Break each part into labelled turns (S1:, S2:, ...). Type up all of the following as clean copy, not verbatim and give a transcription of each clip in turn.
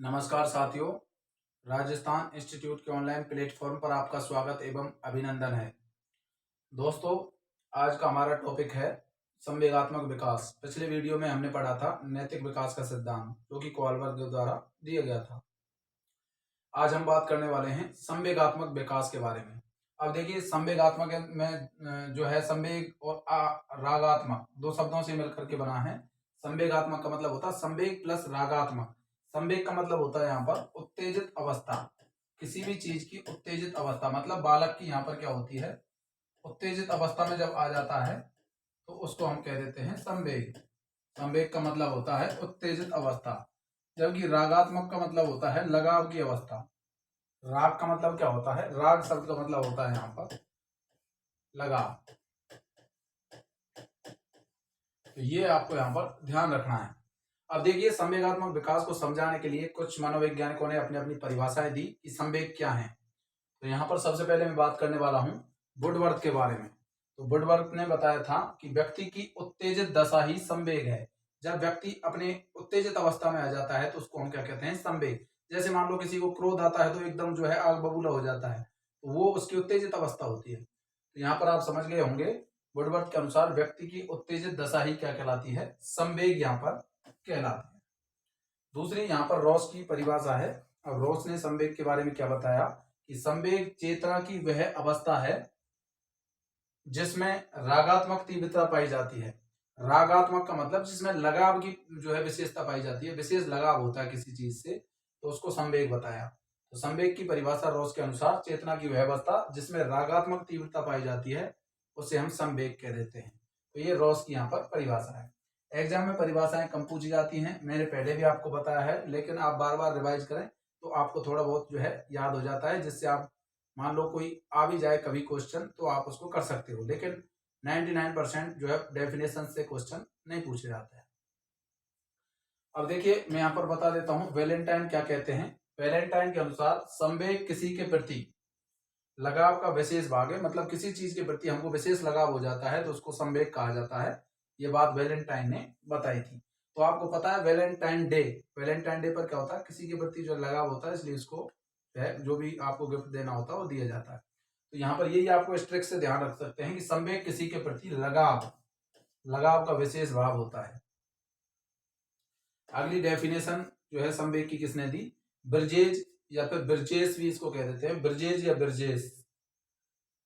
S1: नमस्कार साथियों, राजस्थान इंस्टीट्यूट के ऑनलाइन प्लेटफॉर्म पर आपका स्वागत एवं अभिनंदन है। दोस्तों, आज का हमारा टॉपिक है संवेगात्मक विकास। पिछले वीडियो में हमने पढ़ा था नैतिक विकास का सिद्धांत, जो कि कोलबर्ग द्वारा दिया गया था। आज हम बात करने वाले हैं संवेगात्मक विकास के बारे में। अब देखिए, संवेगात्मक में जो है संवेग और रागात्मक दो शब्दों से मिलकर के बना है। संवेगात्मक का मतलब होता है संवेग प्लस रागात्मक। संवेग का मतलब होता है यहाँ पर उत्तेजित अवस्था, किसी भी चीज की उत्तेजित अवस्था, मतलब बालक की यहाँ पर क्या होती है, उत्तेजित अवस्था में जब आ जाता है तो उसको हम कह देते हैं संवेग। संवेग का मतलब होता है उत्तेजित अवस्था, जबकि रागात्मक का मतलब होता है लगाव की अवस्था। राग का मतलब क्या होता है, राग शब्द का मतलब होता है यहाँ पर लगाव। तो ये आपको यहाँ पर ध्यान रखना है। अब देखिए, संवेगात्मक विकास को समझाने के लिए कुछ मनोवैज्ञानिकों ने अपनी अपनी परिभाषाएं दी कि संवेग क्या है। तो यहाँ पर सबसे पहले मैं बात करने वाला हूँ वुडवर्थ के बारे में। तो वुडवर्थ ने बताया था कि व्यक्ति की उत्तेजित दशा ही संवेग है। जब व्यक्ति अपने उत्तेजित अवस्था में आ जाता है तो उसको हम क्या कहते हैं, संवेग। जैसे मान लो किसी को क्रोध आता है तो एकदम जो है आग बबूला हो जाता है, तो वो उसकी उत्तेजित अवस्था होती है। तो यहाँ पर आप समझ गए होंगे, वुडवर्थ के अनुसार व्यक्ति की उत्तेजित दशा ही क्या कहलाती है, संवेग यहाँ पर कहलाती है। दूसरी यहाँ पर रॉस की परिभाषा है। अब रॉस ने संवेग के बारे में क्या बताया कि संवेग चेतना की वह अवस्था है जिसमें रागात्मक तीव्रता पाई जाती है। रागात्मक का मतलब जिसमें लगाव की जो है विशेषता पाई जाती है, विशेष लगाव होता है किसी चीज से, तो उसको संवेग बताया। तो संवेग की परिभाषा रॉस के अनुसार चेतना की वह अवस्था जिसमें रागात्मक तीव्रता पाई जाती है उसे हम संवेग कह देते हैं। तो ये रॉस की यहाँ पर परिभाषा है। एग्जाम में परिभाषाएं कम पूछी जाती हैं, मैंने पहले भी आपको बताया है, लेकिन आप बार बार रिवाइज करें तो आपको थोड़ा बहुत जो है याद हो जाता है, जिससे आप मान लो कोई आ भी जाए कभी क्वेश्चन तो आप उसको कर सकते हो। लेकिन 99% जो है डेफिनेशन से क्वेश्चन नहीं पूछे जाते हैं। अब देखिए, मैं यहाँ पर बता देता हूँ वैलेंटाइन क्या कहते हैं। वैलेंटाइन के अनुसार संवेग किसी के प्रति लगाव का विशेष भाग है, मतलब किसी चीज के प्रति हमको विशेष लगाव हो जाता है तो उसको संवेग कहा जाता है। ये बात वैलेंटाइन ने बताई थी। तो आपको पता है वैलेंटाइन डे, वैलेंटाइन डे पर क्या होता है, किसी के प्रति जो लगाव होता है, इसलिए उसको जो भी आपको गिफ्ट देना होता है वो दिया जाता है। तो यहाँ पर यही आपको स्ट्रिक्ट से ध्यान रख सकते हैं कि संवेग किसी के प्रति लगाव, लगाव का विशेष भाव होता है। अगली डेफिनेशन जो है संवेग की किसने दी, ब्रिजेज या फिर ब्रिजेस भी इसको कह देते हैं, ब्रिजेज या ब्रिजेस।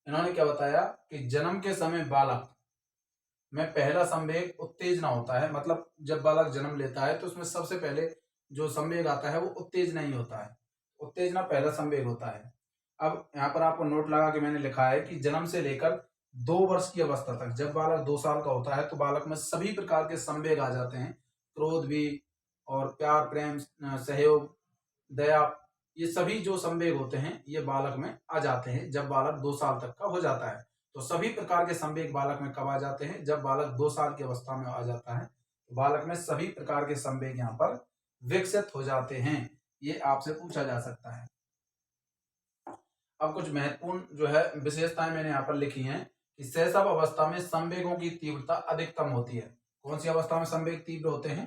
S1: इन्होंने क्या बताया कि जन्म के समय बालक में पहला संवेग उत्तेजना होता है। मतलब जब बालक जन्म लेता है तो उसमें सबसे पहले जो संवेग आता है वो उत्तेजना ही होता है। उत्तेजना पहला संवेग होता है। अब यहाँ पर आपको नोट लगा के मैंने लिखा है कि जन्म से लेकर 2 वर्ष की अवस्था तक, जब बालक 2 साल का होता है तो बालक में सभी प्रकार के संवेग आ जाते हैं। क्रोध भी, और प्यार, प्रेम, सहयोग, दया, ये सभी जो संवेग होते हैं ये बालक में आ जाते हैं जब बालक 2 साल तक का हो जाता है। तो सभी प्रकार के संवेग बालक में कब आ जाते हैं, जब बालक 2 साल की अवस्था में आ जाता है। तो बालक में सभी प्रकार के संवेग यहाँ पर विकसित हो जाते हैं। ये आपसे पूछा जा सकता है। अब कुछ महत्वपूर्ण जो है विशेषताएं मैंने यहाँ पर लिखी हैं कि शैशव अवस्था में संवेगों की तीव्रता अधिकतम होती है। कौन सी अवस्था में संवेग तीव्र होते हैं,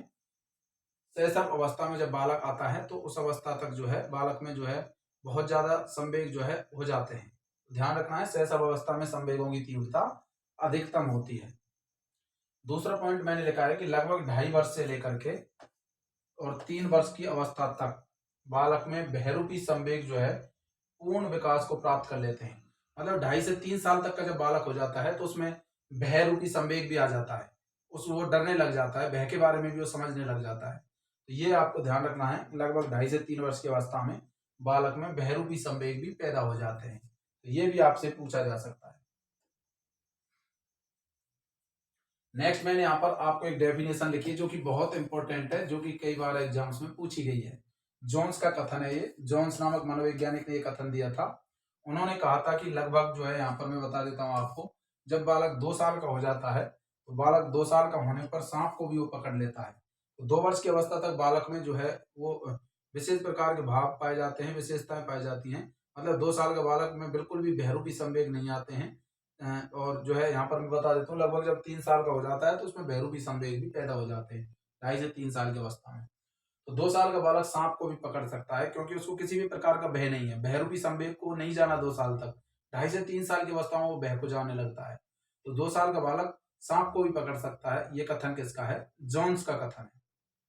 S1: शैशव अवस्था में जब बालक आता है तो उस अवस्था तक जो है बालक में जो है बहुत ज्यादा संवेग जो है हो जाते हैं। ध्यान रखना है, शैशव अवस्था में संवेगों की तीव्रता अधिकतम होती है। दूसरा पॉइंट मैंने लिखा है कि लगभग 2.5 वर्ष से लेकर के और 3 वर्ष की अवस्था तक बालक में बहरूपी संवेग जो है पूर्ण विकास को प्राप्त कर लेते हैं। मतलब 2.5 से 3 साल तक का जब बालक हो जाता है तो उसमें बहरूपी संवेग भी आ जाता है, उस वो डरने लग जाता है, भय के बारे में भी वो समझने लग जाता है। तो ये आपको ध्यान रखना है, लगभग 2.5 से 3 वर्ष की अवस्था में बालक में बहरूपी संवेग भी पैदा हो जाते हैं। तो ये भी आपसे पूछा जा सकता है। नेक्स्ट मैंने यहाँ पर आपको एक डेफिनेशन लिखी है जो कि बहुत इंपॉर्टेंट है, जो कि कई बार एग्जाम्स में पूछी गई है। जोन्स का कथन है ये, जोन्स नामक मनोवैज्ञानिक ने ये कथन दिया था। उन्होंने कहा था कि लगभग जो है, यहाँ पर मैं बता देता हूँ आपको, जब बालक 2 साल का हो जाता है तो बालक 2 साल का होने पर सांप को भी वो पकड़ लेता है। तो 2 वर्ष की अवस्था तक बालक में जो है वो विशेष प्रकार के भाव पाए जाते हैं, विशेषताएं पाई जाती हैं। मतलब 2 साल का बालक में बिल्कुल भी बहरूपी संवेग नहीं आते हैं। और जो है यहाँ पर मैं बता देता हूँ, लगभग जब 3 साल का हो जाता है तो उसमें बहरूपी संवेग भी पैदा हो जाते हैं, 2.5 से 3 साल की अवस्था में। तो 2 साल का बालक सांप को भी पकड़ सकता है, क्योंकि उसको किसी भी प्रकार का भय नहीं है। भयरूपी संवेग को नहीं जाना 2 साल तक। 2.5 से 3 साल की अवस्था में वो भय को जानने लगता है। तो 2 साल का बालक सांप को भी पकड़ सकता है। ये कथन किसका है? जोन्स का कथन है।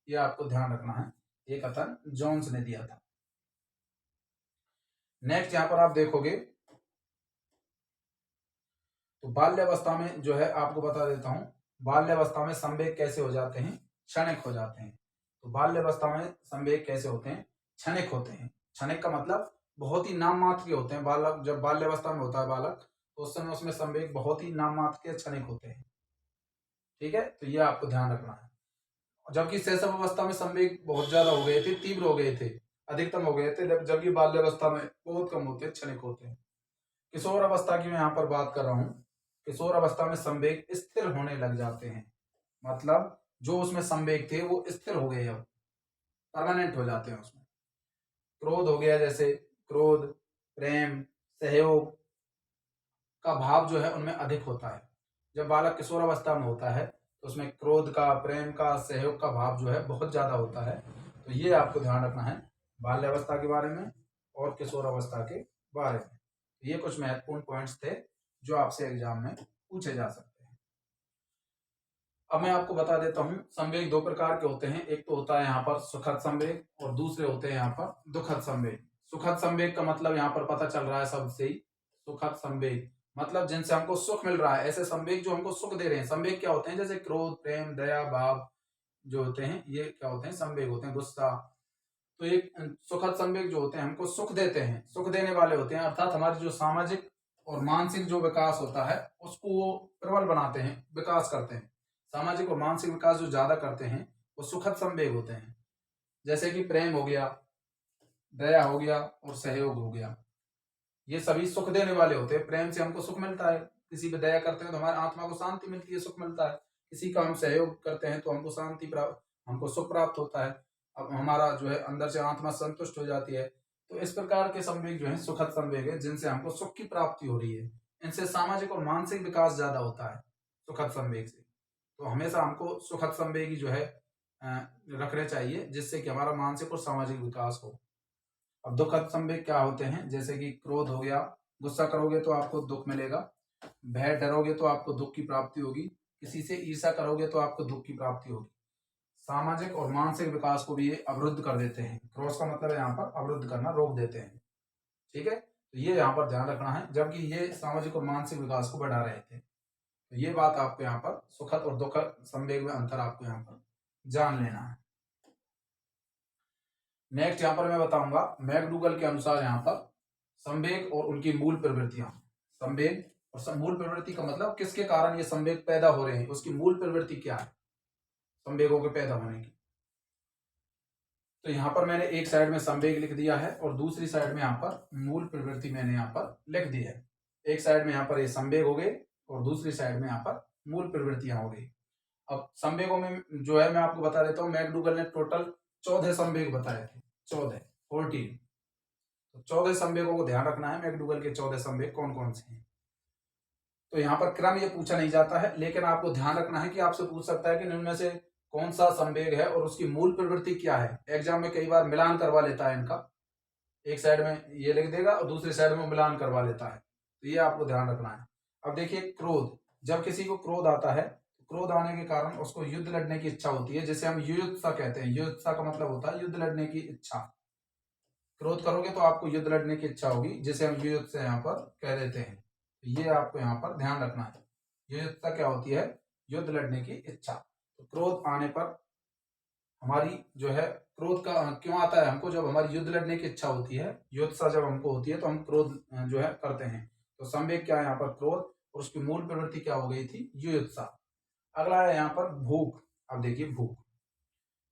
S1: ये आपको ध्यान रखना है, ये कथन जोन्स ने दिया था। नेक्स्ट यहाँ पर आप देखोगे तो बाल्यावस्था में जो है आपको बता देता हूं, बाल्यावस्था में संवेग कैसे हो जाते हैं? क्षणिक हो जाते हैं। तो बाल्यावस्था में संवेग कैसे होते हैं? क्षणिक होते हैं। क्षणिक का मतलब बहुत ही नाम मात्र के होते हैं। बालक जब बाल्यावस्था में होता है बालक, तो उस समय उसमें संवेग बहुत ही नाम मात्र के क्षणिक होते हैं। ठीक है, तो ये आपको ध्यान रखना है। जबकि शैशव अवस्था में संवेग बहुत ज्यादा हो गए थे, तीव्र हो गए थे, अधिकतम हो गए थे, जबकि बाल्यावस्था में बहुत कम होते हैं, क्षणिक होते हैं। किशोर अवस्था की मैं यहाँ पर बात कर रहा हूँ। किशोर अवस्था में संवेग स्थिर होने लग जाते हैं। मतलब जो उसमें संवेग थे वो स्थिर हो गए, अब परमानेंट हो जाते हैं उसमें। क्रोध हो गया, जैसे क्रोध, प्रेम, सहयोग का भाव जो है उनमें अधिक होता है। जब बालक किशोर अवस्था में होता है तो उसमें क्रोध का, प्रेम का, सहयोग का भाव जो है बहुत ज्यादा होता है। तो ये आपको ध्यान रखना है बाल्यावस्था के बारे में और किशोर अवस्था के बारे में। ये कुछ महत्वपूर्ण पॉइंट्स थे जो आपसे एग्जाम में पूछे जा सकते हैं। अब मैं आपको बता देता हूँ, संवेग 2 प्रकार के होते हैं। एक तो होता है यहाँ पर सुखद संवेग और दूसरे होते हैं यहाँ पर दुखद संवेग। सुखद संवेग का मतलब यहाँ पर पता चल रहा है शब्द से ही, सुखद संवेग मतलब जिनसे हमको सुख मिल रहा है, ऐसे संवेग जो हमको सुख दे रहे हैं। संवेग क्या होते हैं? जैसे क्रोध, प्रेम, दया, भाव जो होते हैं, ये क्या होते हैं? संवेग होते हैं। गुस्सा। तो एक सुखद संवेग जो होते हैं हमको सुख देते हैं, सुख देने वाले होते हैं, अर्थात हमारी जो सामाजिक और मानसिक जो विकास होता है उसको वो प्रबल बनाते हैं, विकास करते हैं। सामाजिक और मानसिक विकास जो ज्यादा करते हैं वो सुखद संवेग होते हैं। जैसे कि प्रेम हो गया, दया हो गया और सहयोग हो गया, ये सभी सुख देने वाले होते हैं। प्रेम से हमको सुख मिलता है, किसी पे दया करते हैं तो हमारी आत्मा को शांति मिलती है, सुख मिलता है। किसी का हम सहयोग करते हैं तो हमको शांति प्राप्त, हमको सुख प्राप्त होता है। अब हमारा जो है अंदर से आत्मा संतुष्ट हो जाती है। तो इस प्रकार के संवेग जो है सुखद संवेग है, जिनसे हमको सुख की प्राप्ति हो रही है। इनसे सामाजिक और मानसिक विकास ज्यादा होता है सुखद संवेग से। तो हमेशा हमको सुखद संवेग ही जो है रखने चाहिए, जिससे कि हमारा मानसिक और सामाजिक विकास हो। अब दुखद संवेग क्या होते हैं? जैसे कि क्रोध हो गया, गुस्सा करोगे तो आपको दुख मिलेगा। भय, डरोगे तो आपको दुख की प्राप्ति होगी। किसी से ईर्ष्या करोगे तो आपको दुख की प्राप्ति होगी। सामाजिक और मानसिक विकास को भी ये अवरुद्ध कर देते हैं। क्रॉस का मतलब है यहाँ पर अवरुद्ध करना, रोक देते हैं। ठीक है, तो ये यहाँ पर ध्यान रखना है, जबकि ये सामाजिक और मानसिक विकास को बढ़ा रहे थे। तो ये बात आपको यहाँ पर सुखद और दुखद संवेग में अंतर आपको यहाँ पर जान लेना है। नेक्स्ट यहाँ पर मैं बताऊंगा, मैकडूगल के अनुसार यहाँ पर संवेग और उनकी मूल प्रवृत्तियां। संवेग और मूल प्रवृत्ति का मतलब किसके कारण ये संवेग पैदा हो रहे हैं, उसकी मूल प्रवृत्ति क्या है संवेगों के पैदा होने की। तो यहाँ पर मैंने एक साइड में संवेग लिख दिया है और दूसरी साइड में यहाँ पर मूल प्रवृत्ति मैंने यहाँ पर लिख दी है। एक साइड में यहाँ पर ये संवेग हो गए और दूसरी साइड में यहाँ पर मूल प्रवृत्तियां हो गई। अब संवेगों में जो है मैं आपको बता देता हूँ, मैकडूगल ने टोटल 14 संवेग बताए थे। 14 तो 14 संवेगों को ध्यान रखना है, मैकडूगल के 14 संवेग कौन कौन से हैं। तो यहाँ पर क्रम ये पूछा नहीं जाता है, लेकिन आपको ध्यान रखना है कि आपसे पूछ सकता है कि इनमें से कौन सा संवेग है और उसकी मूल प्रवृत्ति क्या है। एग्जाम में कई बार मिलान करवा लेता है इनका, एक साइड में ये लिख देगा और दूसरी साइड में मिलान करवा लेता है। तो ये आपको ध्यान रखना है। अब देखिए क्रोध, जब किसी को क्रोध आता है तो क्रोध आने के कारण उसको युद्ध लड़ने की इच्छा होती है, जिसे हम युयुत्सा कहते हैं। युयुत्सा का मतलब होता है युद्ध लड़ने की इच्छा। क्रोध करोगे तो आपको युद्ध लड़ने की इच्छा होगी, जिसे हम युयुत्सा यहाँ पर कह देते हैं। तो ये आपको यहाँ पर ध्यान रखना है, युयुत्सा क्या होती है? युद्ध लड़ने की इच्छा। तो क्रोध आने पर हमारी जो है, क्रोध का क्यों आता है हमको? जब हमारी युद्ध लड़ने की इच्छा होती है, युद्धसा जब हमको होती है तो हम क्रोध जो है करते हैं। तो संवेग क्या है यहाँ पर? क्रोध, और उसकी मूल प्रवृत्ति क्या हो गई थी? युयुत्सा। अगला है यहाँ पर भूख। अब देखिए भूख,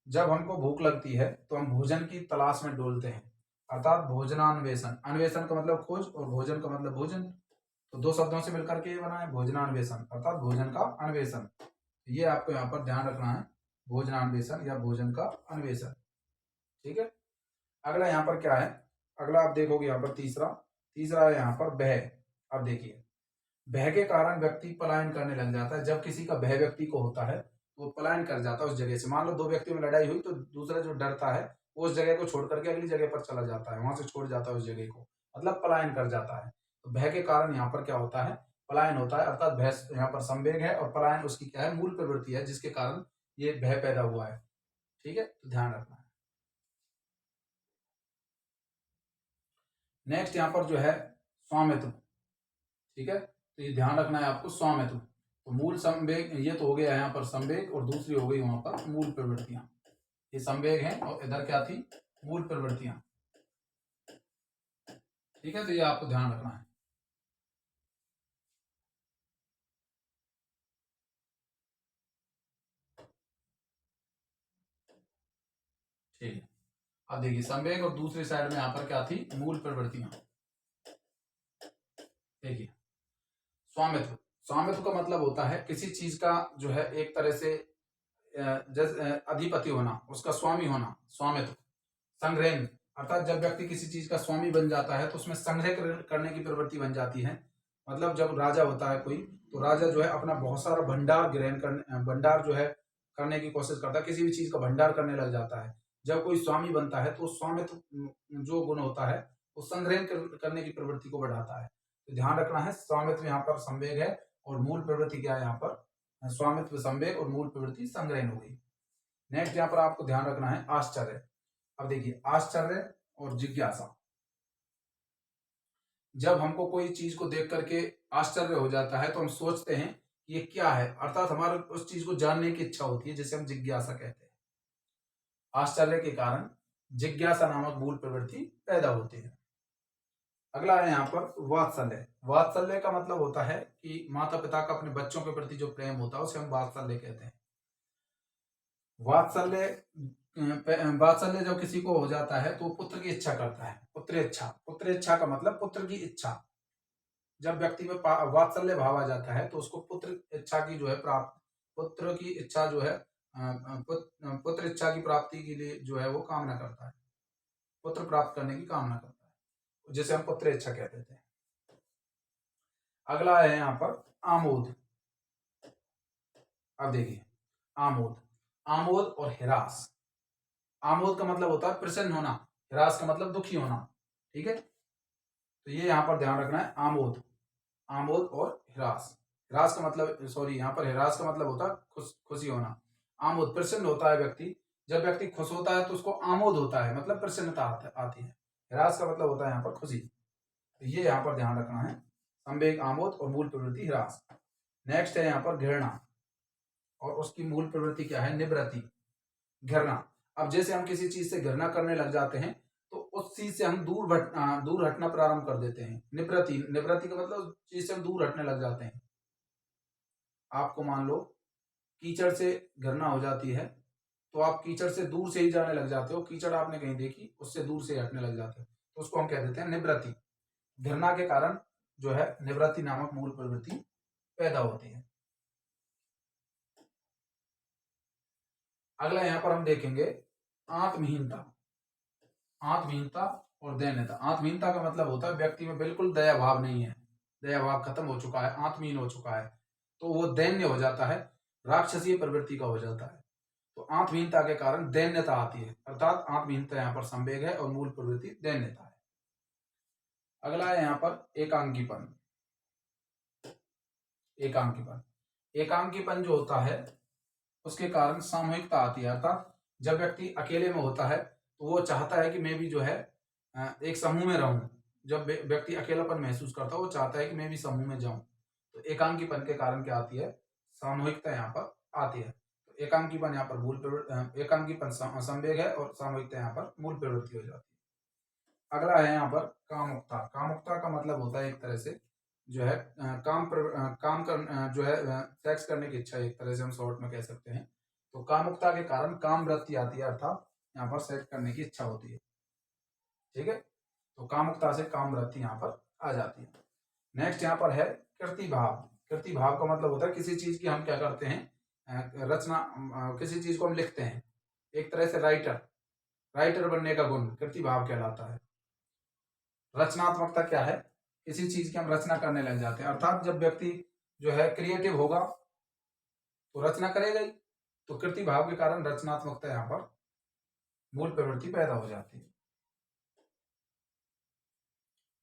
S1: जब हमको भूख लगती है तो हम भोजन की तलाश में डोलते हैं, अर्थात भोजनान्वेषण। अन्वेषण का मतलब खोज और भोजन का मतलब भोजन, तो 2 शब्दों से मिलकर के ये बना है भोजनान्वेषण, अर्थात भोजन का अन्वेषण। ये आपको यहाँ पर ध्यान रखना है, भोजनान्वेषण या भोजन का अन्वेषण। ठीक है, अगला यहाँ पर क्या है? अगला आप देखोगे यहाँ पर तीसरा है यहाँ पर भय। अब देखिए, भय के कारण व्यक्ति पलायन करने लग जाता है। जब किसी का भय व्यक्ति को होता है वो पलायन कर जाता है उस जगह से। मान लो दो व्यक्तियों में लड़ाई हुई तो दूसरा जो डरता है वो उस जगह को छोड़ करके अगली जगह पर चला जाता है, वहां से छोड़ जाता है उस जगह को, मतलब पलायन कर जाता है। तो भय के कारण यहाँ पर क्या होता है, पलायन होता है, अर्थात भय यहाँ पर संवेग है और पलायन उसकी क्या है, मूल प्रवृत्ति है, जिसके कारण ये भय पैदा हुआ है। ठीक है, तो ध्यान रखना है। नेक्स्ट यहाँ पर जो है स्वामित्व। ठीक है, तो ये ध्यान रखना है आपको, स्वामित्व। तो मूल संवेग ये तो हो गया यहाँ पर संवेग, और दूसरी हो गई वहां पर मूल प्रवृत्तियां। ये संवेग है और इधर क्या थी, मूल प्रवृत्तियां। ठीक है, तो ये आपको ध्यान रखना है। ठीक है, अब देखिए संवेग और दूसरी साइड में यहाँ पर क्या थी, मूल प्रवृत्तियां। देखिए स्वामित्व, स्वामित्व का मतलब होता है किसी चीज का जो है एक तरह से अधिपति होना, उसका स्वामी होना, स्वामित्व। संग्रह, अर्थात जब व्यक्ति किसी चीज का स्वामी बन जाता है तो उसमें संग्रह करने की प्रवृत्ति बन जाती है। मतलब जब राजा होता है कोई, तो राजा जो है अपना बहुत सारा भंडार ग्रहण करने, भंडार जो है करने की कोशिश करता है, किसी भी चीज का भंडार करने लग जाता है। जब कोई स्वामी बनता है तो स्वामित्व जो गुण होता है वो संग्रह करने की प्रवृत्ति को बढ़ाता है। तो ध्यान रखना है, स्वामित्व यहाँ पर संवेग है और मूल प्रवृत्ति क्या है यहाँ पर, स्वामित्व संवेग और मूल प्रवृत्ति संग्रहण हो गई। नेक्स्ट यहाँ पर आपको ध्यान रखना है आश्चर्य। अब देखिए आश्चर्य और जिज्ञासा, जब हमको कोई चीज को देख करके आश्चर्य हो जाता है तो हम सोचते हैं कि ये क्या है, अर्थात हमारे उस चीज को जानने की इच्छा होती है, जिसे हम जिज्ञासा कहते हैं। आश्चर्य के कारण जिज्ञासा नामक मूल प्रवृत्ति पैदा होती है। अगला है यहाँ पर वात्सल्य। वात्सल्य का मतलब होता है कि माता पिता का अपने बच्चों के प्रति जो प्रेम होता है उसे हम वात्सल्य कहते हैं। वात्सल्य वात्सल्य जब किसी को हो जाता है तो वो पुत्र की इच्छा करता है, पुत्र इच्छा। पुत्र इच्छा का मतलब पुत्र की इच्छा। जब व्यक्ति में वात्सल्य भाव आ जाता है तो उसको पुत्र इच्छा की जो है प्राप्त, पुत्र की इच्छा जो है पुत्र इच्छा की प्राप्ति के लिए जो है वो कामना करता है, पुत्र प्राप्त करने की कामना करता है, जिसे हम पुत्र इच्छा कहते थे। अगला है यहाँ पर आमोद। अब देखिए आमोद, आमोद और हिरास। आमोद का मतलब होता है प्रसन्न होना, हिरास का मतलब दुखी होना। ठीक है, तो ये यहाँ पर ध्यान रखना है, आमोद, आमोद और हिरास। हिरास का मतलब, सॉरी, यहाँ पर हिरास का मतलब होता है खुशी होना। आमोद, प्रसन्न होता है व्यक्ति, जब व्यक्ति खुश होता है तो उसको आमोद होता है, मतलब प्रसन्नता आती है। हिरास का मतलब होता है यहाँ पर खुशी। तो ये यहाँ पर ध्यान रखना है, संवेग आमोद और मूल प्रवृत्ति हिरास। नेक्स्ट है यहाँ पर घृणा, और उसकी मूल प्रवृत्ति क्या है, निवृत्ति, घृणा। अब जैसे हम किसी चीज से घृणा करने लग जाते हैं तो उस चीज से हम दूर हटना प्रारंभ कर देते हैं। निवृत्ति, निवृत्ति का मतलब उस चीज से हम दूर हटने लग जाते हैं। आपको मान लो कीचड़ से घृणा हो जाती है तो आप कीचड़ से दूर से ही जाने लग जाते हो, कीचड़ आपने कहीं देखी उससे दूर से हटने लग जाते हो, तो उसको हम कह देते हैं निवृत्ति। घृणा के कारण जो है निवृत्ति नामक मूल प्रवृत्ति पैदा होती है। अगला यहाँ पर हम देखेंगे आत्महीनता। आत्महीनता और दैन्यता। आत्महीनता का मतलब होता है व्यक्ति में बिल्कुल दया भाव नहीं है, दया भाव खत्म हो चुका है, आत्महीन हो चुका है, तो वो दैन्य हो जाता है, राक्षसीय प्रवृत्ति का हो जाता है। तो आत्महीनता के कारण दैन्यता आती है, अर्थात आत्महीनता यहाँ पर संवेग है और मूल प्रवृत्ति दैन्यता है। अगला है यहाँ पर एकांकीपन। एकांकीपन, एकांकीपन जो होता है उसके कारण सामूहिकता आती है, अर्थात जब व्यक्ति अकेले में होता है तो वो चाहता है कि मैं भी जो है एक समूह में रहूं। जब व्यक्ति अकेलापन महसूस करता है वो चाहता है कि मैं भी समूह में जाऊं। तो एकांकीपन के कारण क्या आती है, सामूहिकता यहाँ पर आती है। तो एकांकीपन यहाँ पर मूल प्रवृत्ति, एकांकीपन संवेग है और सामूहिकता यहाँ पर मूल प्रवृत्ति हो जाती है। अगला है यहाँ पर कामुकता। कामुकता का मतलब होता है एक तरह से जो है काम कर जो है सेक्स करने की इच्छा, एक तरह से हम शॉर्ट में कह सकते हैं। तो कामुकता के कारण काम वृत्ति आती है, अर्थात यहाँ पर सेक्स करने की इच्छा होती है। ठीक है, तो कामुकता से काम वृत्ति यहाँ पर आ जाती है। नेक्स्ट यहाँ पर है कृति भाव। कृति भाव का मतलब होता है किसी चीज की हम क्या करते हैं, रचना, किसी चीज को हम लिखते हैं, एक तरह से राइटर, राइटर बनने का गुण कृति भाव कहलाता है। रचनात्मकता क्या है, किसी चीज की हम रचना करने लग जाते हैं, अर्थात जब व्यक्ति जो है क्रिएटिव होगा तो रचना करेगा ही, तो कृति भाव के कारण रचनात्मकता यहाँ पर मूल प्रवृत्ति पैदा हो जाती है।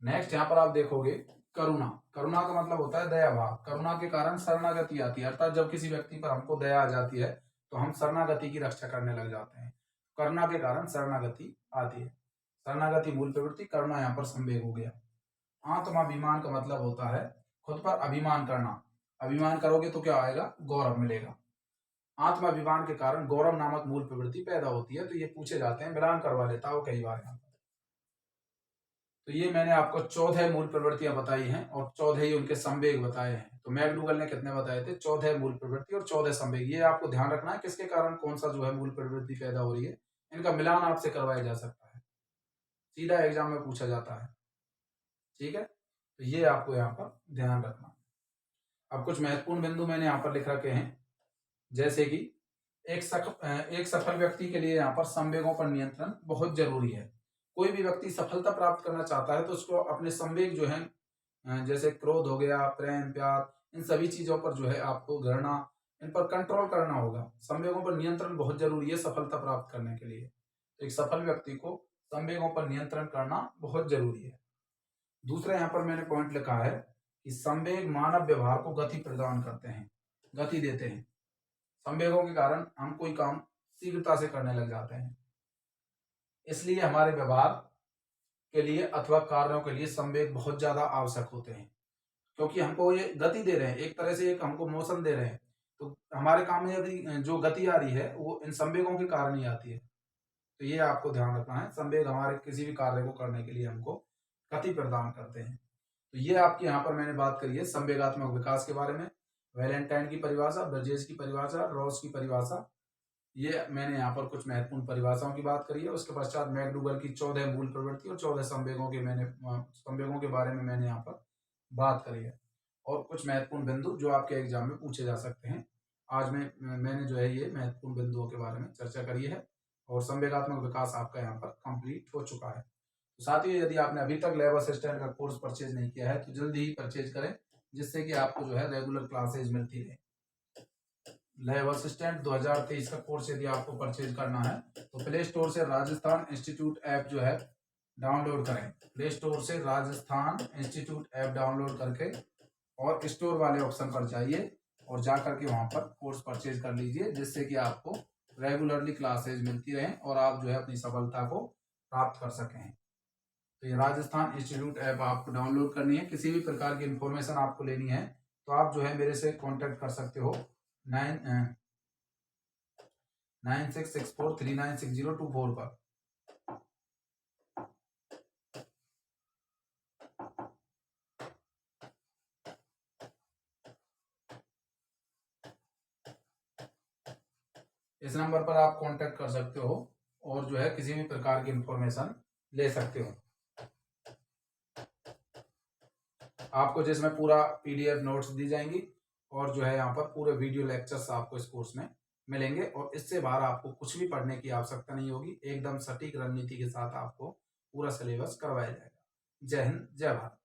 S1: नेक्स्ट यहाँ पर आप देखोगे करुणा। करुणा का मतलब होता है दया भाव। करुणा के कारण शरणागति आती है, अर्थात जब किसी व्यक्ति पर हमको दया आ जाती है तो हम शरणागति की रक्षा करने लग जाते हैं। करुणा के कारण शरणागति आती है। शरणागति मूल प्रवृत्ति, करुणा यहाँ पर संवेग हो गया। आत्माभिमान का मतलब होता है खुद पर अभिमान करना। अभिमान करोगे तो क्या आएगा? गौरव मिलेगा। आत्माभिमान के कारण गौरव नामक मूल प्रवृत्ति पैदा होती है। तो ये पूछे जाते हैं, मिलान करवा लेता हो कई बार यहाँ पर। तो ये मैंने आपको 14 मूल प्रवृत्तियां बताई हैं और 14 ही उनके संवेग बताए हैं। तो मैकडूगल ने कितने बताए थे? 14 मूल प्रवृत्ति और 14 संवेग। ये आपको ध्यान रखना है किसके कारण कौन सा जो है मूल प्रवृत्ति पैदा हो रही है। इनका मिलान आपसे करवाया जा सकता है, सीधा एग्जाम में पूछा जाता है। ठीक है, तो ये आपको यहाँ पर ध्यान रखना। अब कुछ महत्वपूर्ण बिंदु मैंने यहाँ पर लिख रखे हैं, जैसे कि एक सफल व्यक्ति के लिए यहाँ पर संवेगों पर नियंत्रण बहुत जरूरी है। कोई भी व्यक्ति सफलता प्राप्त करना चाहता है तो उसको अपने संवेग जो है, जैसे क्रोध हो गया, प्रेम, प्यार, इन सभी चीजों पर जो है आपको घृणा, इन पर कंट्रोल करना होगा। संवेगों पर नियंत्रण बहुत जरूरी है सफलता प्राप्त करने के लिए। तो एक सफल व्यक्ति को संवेगों पर नियंत्रण करना बहुत जरूरी है। दूसरा यहाँ पर मैंने पॉइंट लिखा है कि संवेग मानव व्यवहार को गति प्रदान करते हैं, गति देते हैं। संवेगों के कारण हम कोई काम शीघ्रता से करने लग जाते हैं, इसलिए हमारे व्यवहार के लिए अथवा कार्यों के लिए संवेग बहुत ज्यादा आवश्यक होते हैं, क्योंकि हमको ये गति दे रहे हैं, एक तरह से एक हमको मोशन दे रहे हैं। तो हमारे काम में यदि जो गति आ रही है वो इन संवेगों के कारण ही आती है। तो ये आपको ध्यान रखना है, संवेग हमारे किसी भी कार्य को करने के लिए हमको गति प्रदान करते हैं। तो ये आपकी यहाँ पर मैंने बात करी है संवेगात्मक विकास के बारे में। वैलेंटाइन की परिभाषा, ब्रजेश की परिभाषा, रॉस की परिभाषा, ये मैंने यहाँ पर कुछ महत्वपूर्ण परिभाषाओं की बात करी है। उसके पश्चात मैकडूगल की 14 मूल प्रवृत्ति और 14 संवेगों के बारे में मैंने यहाँ पर बात करी है, और कुछ महत्वपूर्ण बिंदु जो आपके एग्जाम में पूछे जा सकते हैं। आज मैंने जो है ये महत्वपूर्ण बिंदुओं के बारे में चर्चा करी है, और संवेगात्मक विकास आपका यहाँ पर कंप्लीट हो चुका है। तो साथ ही यदि आपने अभी तक लैब असिस्टेंट का कोर्स परचेज नहीं किया है तो जल्दी ही परचेज करें, जिससे कि आपको जो है रेगुलर क्लासेज मिलती रहे। लैब असिस्टेंट 2023 का कोर्स यदि आपको परचेज करना है तो प्ले स्टोर से राजस्थान इंस्टीट्यूट ऐप जो है डाउनलोड करें। प्ले स्टोर से राजस्थान इंस्टीट्यूट ऐप डाउनलोड करके और स्टोर वाले ऑप्शन पर जाइए और जा करके वहां पर कोर्स परचेज कर लीजिए, जिससे कि आपको रेगुलरली क्लासेज मिलती रहें और आप जो है अपनी सफलता को प्राप्त कर सकें। तो ये राजस्थान इंस्टीट्यूट ऐप आपको डाउनलोड करनी है। किसी भी प्रकार की इंफॉर्मेशन आपको लेनी है तो आप जो है मेरे से कांटेक्ट कर सकते हो 9664396024 पर। इस नंबर पर आप कांटेक्ट कर सकते हो और जो है किसी भी प्रकार की इंफॉर्मेशन ले सकते हो। आपको जिसमें पूरा पीडीएफ नोट्स दी जाएंगी और जो है यहाँ पर पूरे वीडियो लेक्चर्स आपको इस कोर्स में मिलेंगे, और इससे बाहर आपको कुछ भी पढ़ने की आवश्यकता नहीं होगी। एकदम सटीक रणनीति के साथ आपको पूरा सिलेबस करवाया जाएगा। जय हिंद, जय भारत।